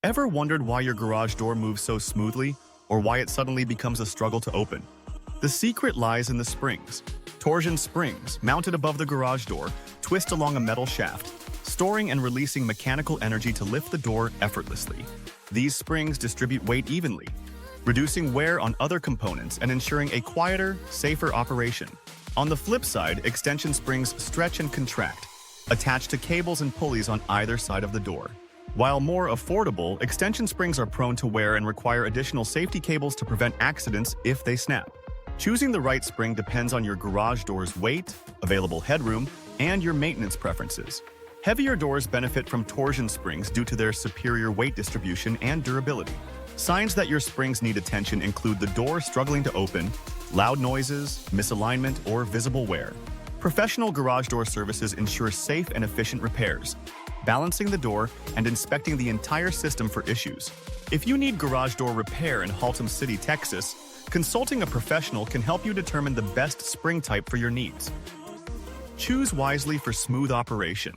Ever wondered why your garage door moves so smoothly, or why it suddenly becomes a struggle to open? The secret lies in the springs. Torsion springs, mounted above the garage door, twist along a metal shaft, storing and releasing mechanical energy to lift the door effortlessly. These springs distribute weight evenly, reducing wear on other components and ensuring a quieter, safer operation. On the flip side, extension springs stretch and contract, attached to cables and pulleys on either side of the door. While more affordable, extension springs are prone to wear and require additional safety cables to prevent accidents if they snap. Choosing the right spring depends on your garage door's weight, available headroom, and your maintenance preferences. Heavier doors benefit from torsion springs due to their superior weight distribution and durability. Signs that your springs need attention include the door struggling to open, loud noises, misalignment, or visible wear. Professional garage door services ensure safe and efficient repairs, balancing the door and inspecting the entire system for issues. If you need garage door repair in Haltom City, Texas, consulting a professional can help you determine the best spring type for your needs. Choose wisely for smooth operation.